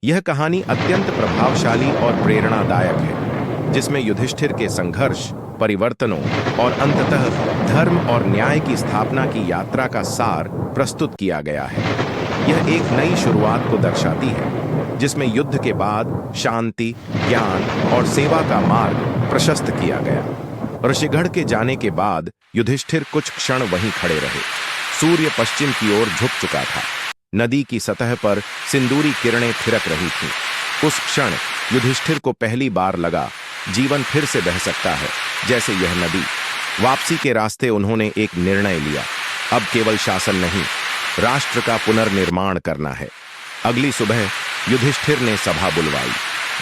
यह कहानी अत्यंत प्रभावशाली और प्रेरणादायक है, जिसमें युधिष्ठिर के संघर्ष, परिवर्तनों और अंततः धर्म और न्याय की स्थापना की यात्रा का सार प्रस्तुत किया गया है। यह एक नई शुरुआत को दर्शाती है, जिसमें युद्ध के बाद शांति, ज्ञान और सेवा का मार्ग प्रशस्त किया गया। ऋषिगढ़ के जाने के बाद युधिष्ठिर कुछ क्षण वहीं खड़े रहे। सूर्य पश्चिम की ओर झुक चुका था। नदी की सतह पर सिंदूरी किरणें थिरक रही थीं। उस क्षण युधिष्ठिर को पहली बार लगा, जीवन फिर से बह सकता है, जैसे यह नदी। वापसी के रास्ते उन्होंने एक निर्णय लिया। अब केवल शासन नहीं, राष्ट्र का पुनर्निर्माण करना है। अगली सुबह युधिष्ठिर ने सभा बुलवाई।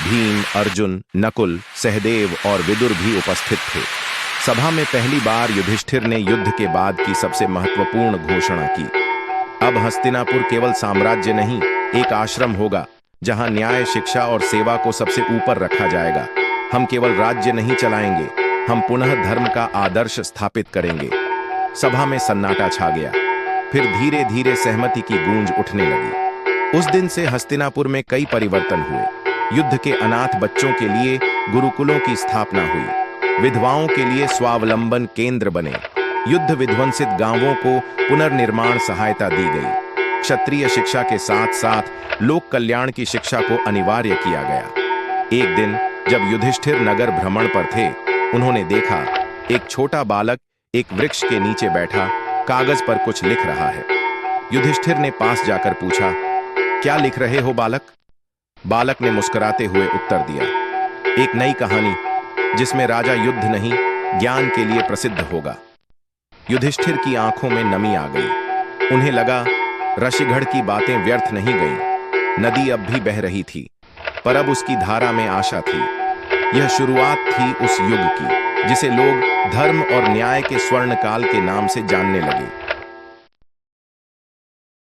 भीम, अर्जुन, नकुल, सहदेव और विदुर भी उपस्थित थे। सभा में पहली बार युधिष्ठिर ने युद्ध के बाद की सबसे महत्वपूर्ण घोषणा की। अब हस्तिनापुर केवल साम्राज्य नहीं, एक आश्रम होगा, जहां न्याय, शिक्षा और सेवा को सबसे ऊपर रखा जाएगा। हम केवल राज्य नहीं चलाएंगे, हम पुनः धर्म का आदर्श स्थापित करेंगे। सभा में सन्नाटा छा गया। फिर धीरे धीरे सहमति की गूंज उठने लगी। उस दिन से हस्तिनापुर में कई परिवर्तन हुए। युद्ध के अनाथ बच्चों के लिए गुरुकुलों की स्थापना हुई। विधवाओं के लिए स्वावलंबन केंद्र बने। युद्ध विध्वंसित गांवों को पुनर्निर्माण सहायता दी गई। क्षत्रिय शिक्षा के साथ साथ लोक कल्याण की शिक्षा को अनिवार्य किया गया। एक दिन जब युधिष्ठिर नगर भ्रमण पर थे, उन्होंने देखा एक छोटा बालक एक वृक्ष के नीचे बैठा कागज पर कुछ लिख रहा है। युधिष्ठिर ने पास जाकर पूछा, क्या लिख रहे हो बालक? बालक ने मुस्कुराते हुए उत्तर दिया, एक नई कहानी, जिसमें राजा युद्ध नहीं, ज्ञान के लिए प्रसिद्ध होगा। युधिष्ठिर की आंखों में नमी आ गई। उन्हें लगा ऋषिगढ़ की बातें व्यर्थ नहीं गईं। नदी अब भी बह रही थी, पर अब उसकी धारा में आशा थी। यह शुरुआत थी उस युग की, जिसे लोग धर्म और न्याय के स्वर्णकाल के नाम से जानने लगे।